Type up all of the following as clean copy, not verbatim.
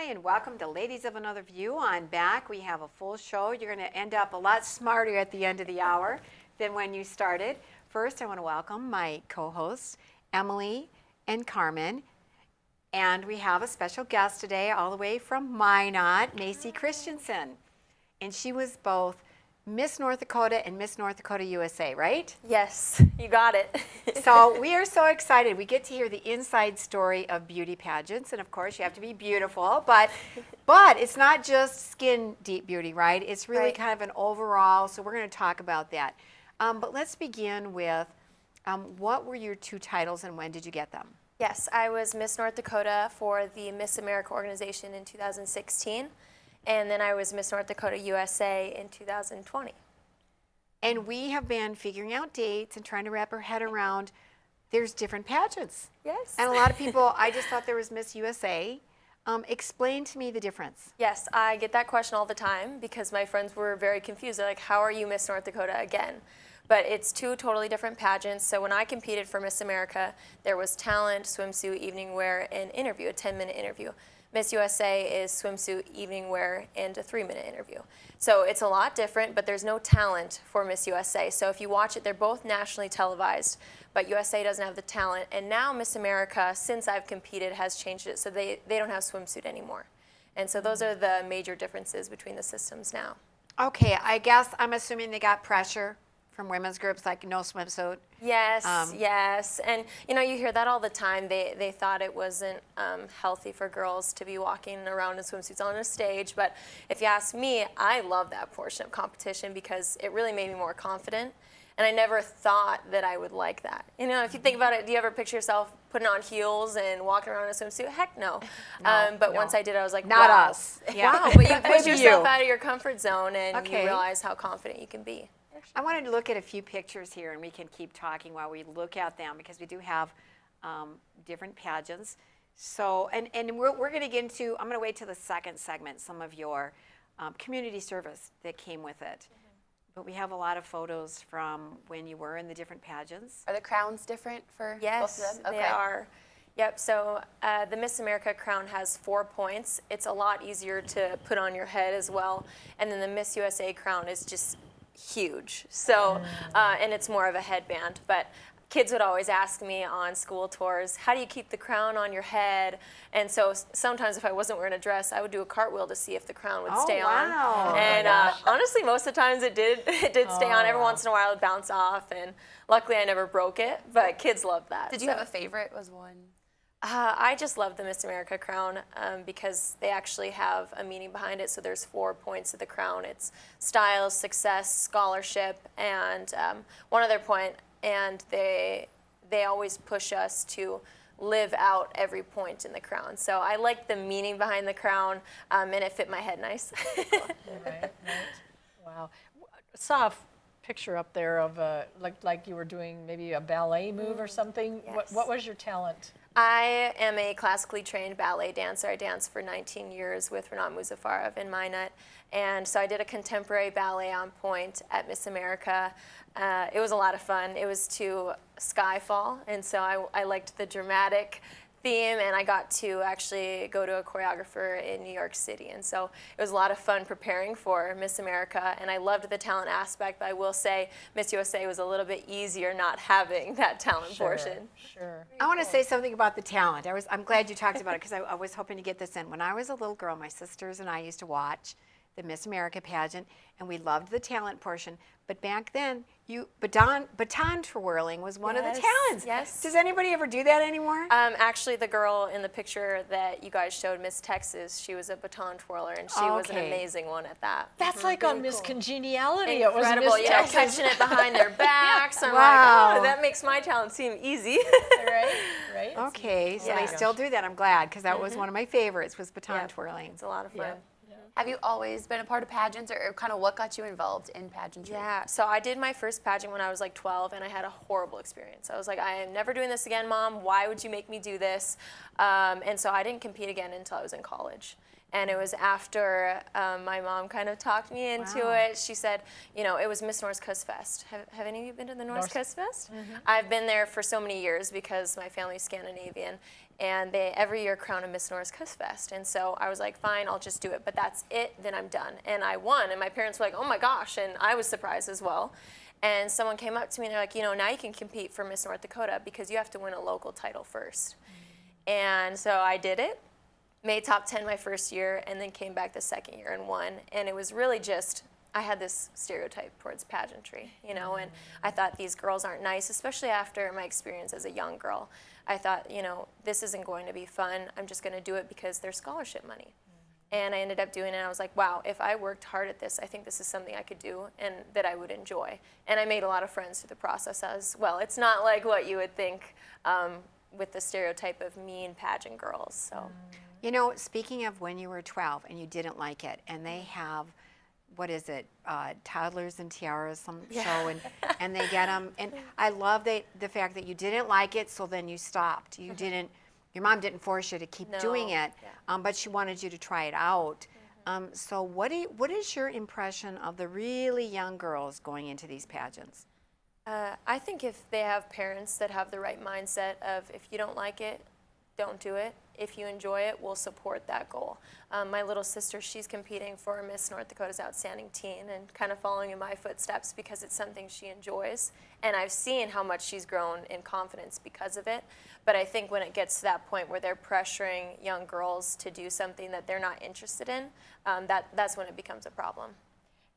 and welcome to Ladies of Another View. I'm back. We have a full show. You're going to end up a lot smarter at the end of the hour than when you started. First, I want to welcome my co-hosts, Emily and Carmen. And we have a special guest today, all the way from Minot, Macy Christianson. And she was both Miss North Dakota and Miss North Dakota USA, right? Yes, you got it. So we are so excited. We get to hear the inside story of beauty pageants. And of course, you have to be beautiful. But it's not just skin deep beauty, right? It's really kind of an overall. So we're going to talk about that. But let's begin with what were your two titles and when did you get them? Yes, I was Miss North Dakota for the Miss America organization in 2016. And then I was Miss North Dakota USA in 2020. And we have been figuring out dates and trying to wrap our head around there's different pageants. Yes. And a lot of people, I just thought there was Miss USA. Explain to me the difference. Yes, I get that question all the time because my friends were very confused. They're like, how are you Miss North Dakota again? But it's two totally different pageants. So when I competed for Miss America, there was talent, swimsuit, evening wear, and interview, a 10-minute interview. Miss USA is swimsuit, evening wear, and a 3-minute interview. So it's a lot different, but there's no talent for Miss USA. So if you watch it, they're both nationally televised, but USA doesn't have the talent. And now Miss America, since I've competed, has changed it. So they don't have swimsuit anymore. And so those are the major differences between the systems now. Okay, I guess I'm assuming they got pressure from women's groups, like no swimsuit. Yes, yes. And, you know, you hear that all the time. They thought it wasn't healthy for girls to be walking around in swimsuits on a stage. But if you ask me, I love that portion of competition because it really made me more confident. And I never thought that I would like that. You know, if you think about it, do you ever picture yourself putting on heels and walking around in a swimsuit? Heck no. But once I did, I was like, not wow. us. Yeah. Wow, but you push yourself out of your comfort zone and you realize how confident you can be. I wanted to look at a few pictures here, and we can keep talking while we look at them because we do have different pageants. So, and we're going to get into, I'm going to wait till the second segment, some of your community service that came with it. But we have a lot of photos from when you were in the different pageants. Are the crowns different for both of them? They are. Yep, so the Miss America crown has 4 points. It's a lot easier to put on your head as well. And then the Miss USA crown is just huge. So, and it's more of a headband. But kids would always ask me on school tours, how do you keep the crown on your head? And so sometimes if I wasn't wearing a dress, I would do a cartwheel to see if the crown would stay on. And honestly, most of the times it did stay on. Every once in a while it would bounce off. And luckily I never broke it, but kids loved that. Did you have a favorite? Was one? I just love the Miss America crown because they actually have a meaning behind it. So there's 4 points of the crown. It's style, success, scholarship, and one other point. And they always push us to live out every point in the crown. So I like the meaning behind the crown, and it fit my head nice. Right. Wow. I saw a picture up there of like you were doing maybe a ballet move or something. Yes. What was your talent? I am a classically trained ballet dancer. I danced for 19 years with Renat Muzafarov in Minot. And so I did a contemporary ballet on point at Miss America. It was a lot of fun. It was to Skyfall, and so I liked the dramatic theme, and I got to actually go to a choreographer in New York City. And so it was a lot of fun preparing for Miss America, and I loved the talent aspect, but I will say Miss USA was a little bit easier not having that talent portion. Sure. I want to say something about the talent. I'm glad you talked about it because I was hoping to get this in. When I was a little girl, my sisters and I used to watch the Miss America pageant, and we loved the talent portion. But back then, baton twirling was one of the talents. Yes. Does anybody ever do that anymore? Actually, the girl in the picture that you guys showed, Miss Texas, she was a baton twirler, and she was an amazing one at that. That's like on Miss Congeniality. Incredible. It was Miss Texas. Catching it behind their backs. I'm Wow. like, oh, that makes my talent seem easy. Right. Okay, so they still do that. I'm glad because that was one of my favorites was baton twirling. It's a lot of fun. Have you always been a part of pageants, or kind of what got you involved in pageantry? Yeah, so I did my first pageant when I was like 12, and I had a horrible experience. I was like, I am never doing this again, Mom. Why would you make me do this? And so I didn't compete again until I was in college. And it was after my mom kind of talked me into Wow. it. She said, you know, it was Miss North Coast Fest. Have any of you been to the North Coast Fest? Mm-hmm. I've been there for so many years because my family's Scandinavian. And they every year crown a Miss North Coast Fest. And so I was like, fine, I'll just do it. But that's it, then I'm done. And I won. And my parents were like, oh my gosh. And I was surprised as well. And someone came up to me and they're like, you know, now you can compete for Miss North Dakota because you have to win a local title first. And so I did it. Made top 10 my first year, and then came back the second year and won. And it was really just, I had this stereotype towards pageantry, you know, and I thought these girls aren't nice, especially after my experience as a young girl. I thought, you know, this isn't going to be fun. I'm just going to do it because there's scholarship money. And I ended up doing it, and I was like, wow, if I worked hard at this, I think this is something I could do and that I would enjoy. And I made a lot of friends through the process as well. It's not like what you would think with the stereotype of mean pageant girls, so. You know, speaking of when you were 12 and you didn't like it, and they have, what is it, Toddlers and Tiaras, some show, and they get them. And I love the fact that you didn't like it, so then you stopped. You didn't, your mom didn't force you to keep doing it, but she wanted you to try it out. So what is your impression of the really young girls going into these pageants? I think if they have parents that have the right mindset of if you don't like it, don't do it. If you enjoy it, we'll support that goal. My little sister, she's competing for Miss North Dakota's Outstanding Teen and kind of following in my footsteps because it's something she enjoys. And I've seen how much she's grown in confidence because of it. But I think when it gets to that point where they're pressuring young girls to do something that they're not interested in, that's when it becomes a problem.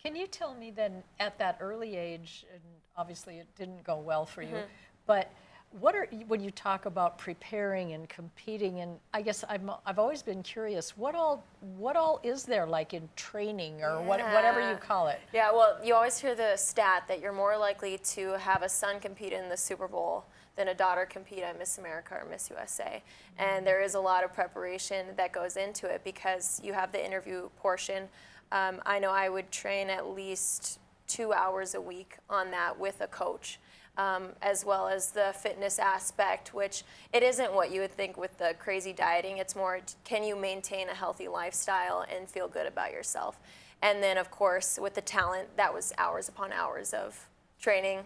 Can you tell me then, at that early age, and obviously it didn't go well for you, but when you talk about preparing and competing, and I guess I've always been curious, what all is there like in training or whatever you call it? Yeah, well, you always hear the stat that you're more likely to have a son compete in the Super Bowl than a daughter compete at Miss America or Miss USA. And there is a lot of preparation that goes into it because you have the interview portion. I know I would train at least 2 hours a week on that with a coach. As well as the fitness aspect, which it isn't what you would think with the crazy dieting. It's more, can you maintain a healthy lifestyle and feel good about yourself? And then, of course, with the talent, that was hours upon hours of training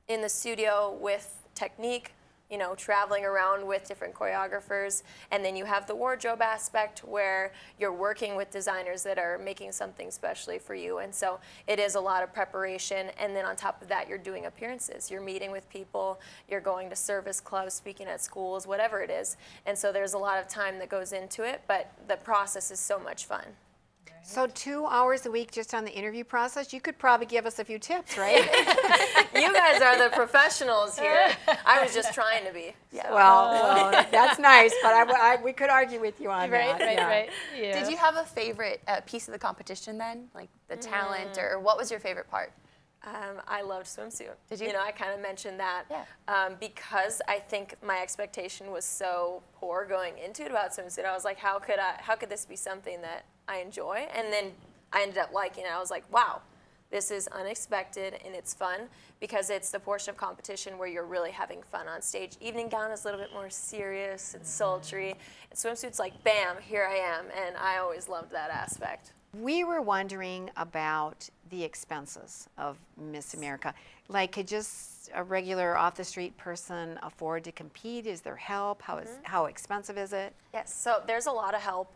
in the studio with technique, you know, traveling around with different choreographers. And then you have the wardrobe aspect where you're working with designers that are making something specially for you. And so it is a lot of preparation. And then on top of that, you're doing appearances. You're meeting with people, you're going to service clubs, speaking at schools, whatever it is. And so there's a lot of time that goes into it, but the process is so much fun. So 2 hours a week just on the interview process, you could probably give us a few tips, right? You guys are the professionals here. I was just trying to be. Yeah. Well, that's nice, but we could argue with you on that. Right. Yeah. Did you have a favorite piece of the competition then? Like the talent, or what was your favorite part? I loved swimsuit. Did you? You know, I kind of mentioned that because I think my expectation was so poor going into it about swimsuit. I was like, how could this be something that I enjoy? And then I ended up liking it. I was like, wow, this is unexpected and it's fun because it's the portion of competition where you're really having fun on stage. Evening gown is a little bit more serious and sultry. And swimsuit's like, bam, here I am. And I always loved that aspect. We were wondering about the expenses of Miss America. Like, could just a regular off-the-street person afford to compete? Is there help? How expensive is it? Yes, so there's a lot of help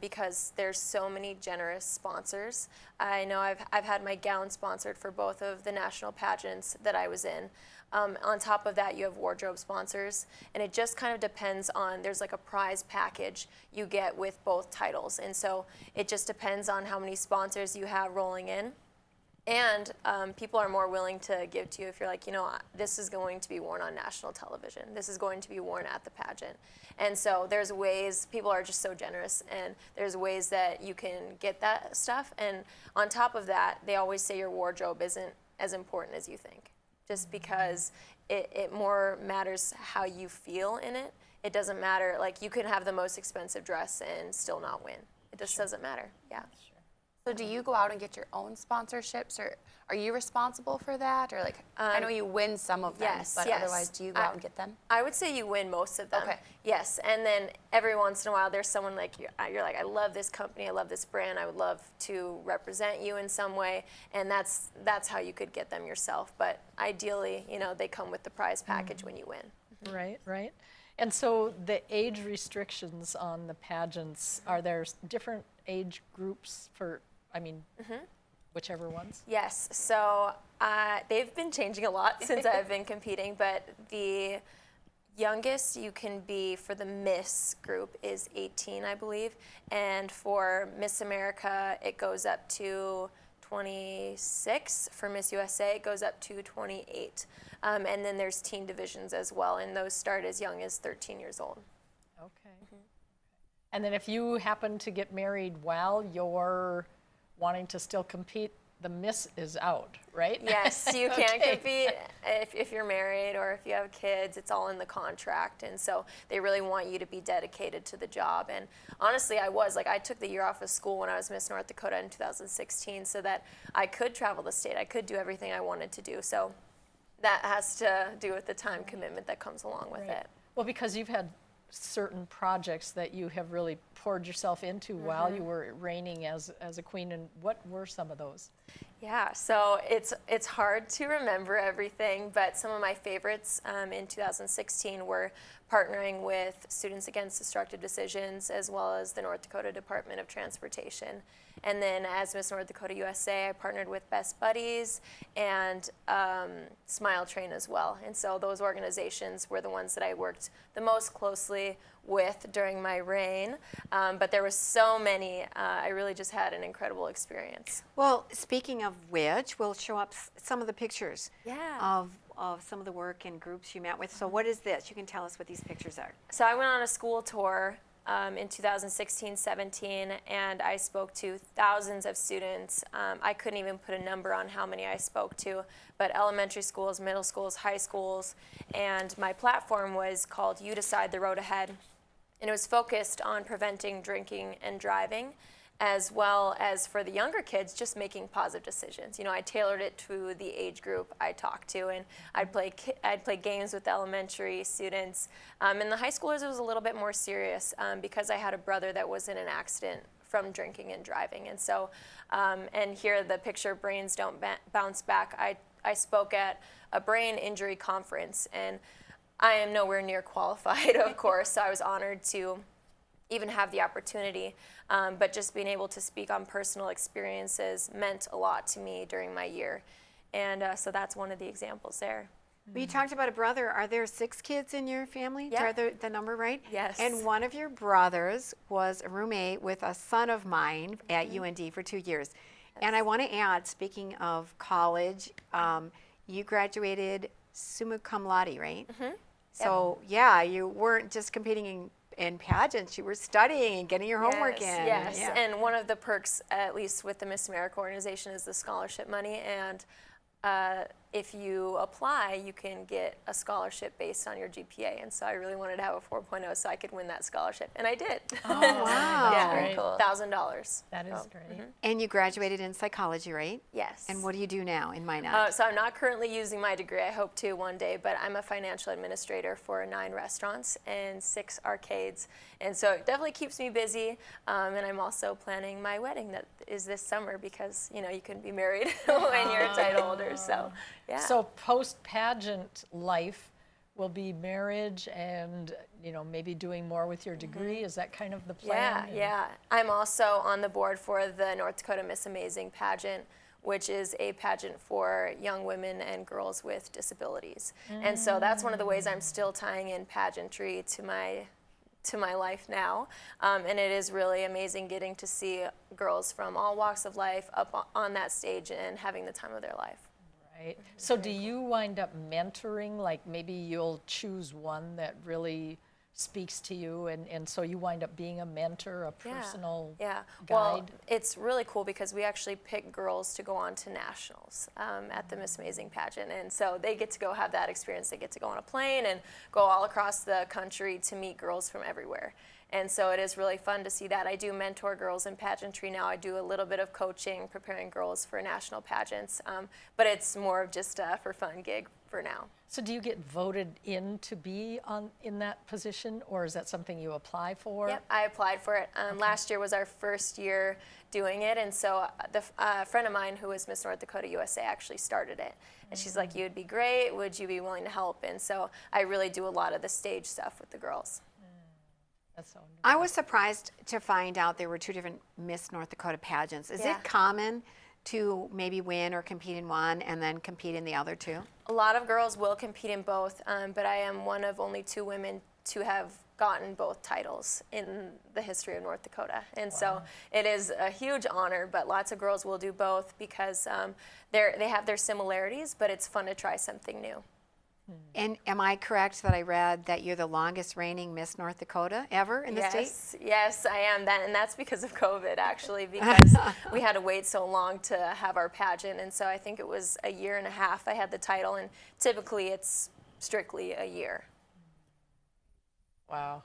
because there's so many generous sponsors. I know I've had my gown sponsored for both of the national pageants that I was in. On top of that, you have wardrobe sponsors, and it just kind of depends on, there's like a prize package you get with both titles, and so it just depends on how many sponsors you have rolling in. And people are more willing to give to you if you're like, you know, this is going to be worn on national television. This is going to be worn at the pageant. And so there's ways, people are just so generous, and there's ways that you can get that stuff. And on top of that, they always say your wardrobe isn't as important as you think, just because it more matters how you feel in it. It doesn't matter, like you can have the most expensive dress and still not win. It just doesn't matter, yeah. So do you go out and get your own sponsorships, or are you responsible for that? Or like, I know you win some of them, yes, but yes. otherwise do you go out and get them? I would say you win most of them. Okay. Yes, and then every once in a while there's someone like you're like, I love this company, I love this brand, I would love to represent you in some way, and that's how you could get them yourself. But ideally, they come with the prize package when you win. Right, right. And so the age restrictions on the pageants, are there different age groups for, whichever ones? Yes, so they've been changing a lot since I've been competing, but the youngest you can be for the Miss group is 18, I believe, and for Miss America it goes up to 26. For Miss USA it goes up to 28. And then there's teen divisions as well, and those start as young as 13 years old. Okay. And then if you happen to get married while you're wanting to still compete, the Miss is out, right? Yes, you can compete if you're married or if you have kids. It's all in the contract, and so they really want you to be dedicated to the job. And honestly, I took the year off of school when I was Miss North Dakota in 2016 so that I could travel the state. I could do everything I wanted to do. So that has to do with the time commitment that comes along with it. Well, because you've had certain projects that you have really poured yourself into while you were reigning as a queen, and what were some of those? Yeah, so it's hard to remember everything, but some of my favorites in 2016 were partnering with Students Against Destructive Decisions as well as the North Dakota Department of Transportation. And then as Miss North Dakota USA, I partnered with Best Buddies and Smile Train as well. And so those organizations were the ones that I worked the most closely with during my reign. But there were so many. I really just had an incredible experience. Well, speaking of which, we'll show up some of the pictures Yeah. of some of the work and groups you met with. So what is this? You can tell us what these pictures are. So I went on a school tour in 2016-17, and I spoke to thousands of students. I couldn't even put a number on how many I spoke to, but elementary schools, middle schools, high schools, and my platform was called You Decide the Road Ahead, and it was focused on preventing drinking and driving, as well as for the younger kids, just making positive decisions. I tailored it to the age group I talked to, and I'd play games with the elementary students. And the high schoolers, it was a little bit more serious because I had a brother that was in an accident from drinking and driving. And so, and here the picture, Brains Don't Bounce Back, I spoke at a brain injury conference, and I am nowhere near qualified, of course, so I was honored to even have the opportunity, but just being able to speak on personal experiences meant a lot to me during my year. And so that's one of the examples there. Well, you talked about a brother. Are there 6 kids in your family? Yeah. Is the number right? Yes. And one of your brothers was a roommate with a son of mine at UND for 2 years. And I want to add, speaking of college, you graduated summa cum laude, right? So, yeah, you weren't just competing in pageants, you were studying and getting your homework in. Yes, Yeah. and one of the perks, at least with the Miss America organization, is the scholarship money. And if you apply, you can get a scholarship based on your GPA. And so I really wanted to have a 4.0 so I could win that scholarship. And I did. Oh, wow. Yeah, Very cool. $1,000. That is great. And you graduated in psychology, right? Yes. And what do you do now in Minot? So I'm not currently using my degree. I hope to one day, but I'm a financial administrator for 9 restaurants and 6 arcades. And so it definitely keeps me busy. And I'm also planning my wedding that is this summer because, you can be married when you're a title holder. So, yeah. So post-pageant life will be marriage and, maybe doing more with your degree. Is that kind of the plan? Yeah. I'm also on the board for the North Dakota Miss Amazing Pageant, which is a pageant for young women and girls with disabilities. And so that's one of the ways I'm still tying in pageantry to my life now. And it is really amazing getting to see girls from all walks of life up on that stage and having the time of their life. Right. So do you wind up mentoring, like maybe you'll choose one that really speaks to you, and so you wind up being a mentor, a personal guide? Well, it's really cool because we actually pick girls to go on to nationals at the Miss Amazing pageant, and so they get to go have that experience. They get to go on a plane and go all across the country to meet girls from everywhere. And so it is really fun to see that. I do mentor girls in pageantry now. I do a little bit of coaching, preparing girls for national pageants, but it's more of just a for fun gig for now. So do you get voted in to be in that position, or is that something you apply for? Yep, I applied for it. Last year was our first year doing it, and so a friend of mine who was Miss North Dakota USA actually started it. And she's like, "You'd be great. Would you be willing to help?" And so I really do a lot of the stage stuff with the girls. That's so wonderful. I was surprised to find out there were two different Miss North Dakota pageants. Is Yeah. it common to maybe win or compete in one and then compete in the other two? A lot of girls will compete in both, but I am one of only 2 women to have gotten both titles in the history of North Dakota. And so it is a huge honor, but lots of girls will do both because they have their similarities, but it's fun to try something new. And am I correct that I read that you're the longest reigning Miss North Dakota ever in the state? Yes, I am. And that's because of COVID, actually, because we had to wait so long to have our pageant. And so I think it was a year and a half I had the title, and typically it's strictly a year. Wow.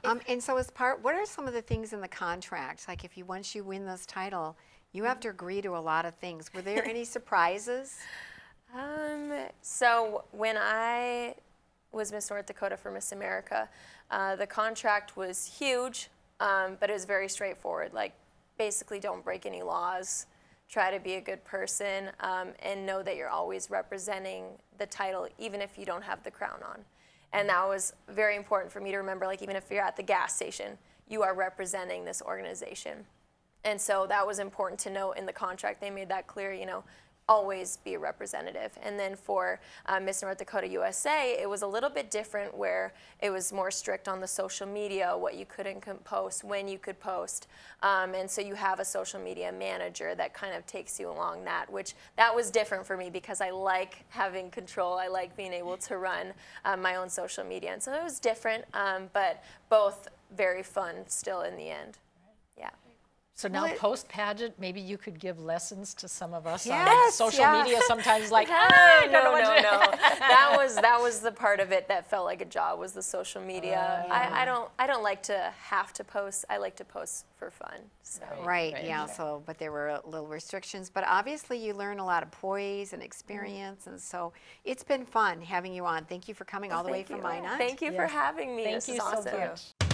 And so what are some of the things in the contract? Like once you win this title, you have to agree to a lot of things. Were there any surprises? So when I was Miss North Dakota for Miss America, the contract was huge, but it was very straightforward. Like, basically don't break any laws, try to be a good person, and know that you're always representing the title, even if you don't have the crown on. And that was very important for me to remember, like, even if you're at the gas station, you are representing this organization. And so that was important to note in the contract. They made that clear, always be a representative. And then for Miss North Dakota USA, it was a little bit different, where it was more strict on the social media, what you could and couldn't post, when you could post. And so you have a social media manager that kind of takes you along that was different for me because I like having control. I like being able to run my own social media. And so it was different, but both very fun still in the end. Yeah. So now post-pageant, maybe you could give lessons to some of us on Yes, social yeah. media sometimes, like, No. That was the part of it that felt like a job, was the social media. I don't like to have to post. I like to post for fun. So. Right, yeah, but there were little restrictions. But obviously you learn a lot of poise and experience, and so it's been fun having you on. Thank you for coming all the way from Minot. Thank you for having me. Thank This you is awesome. so much.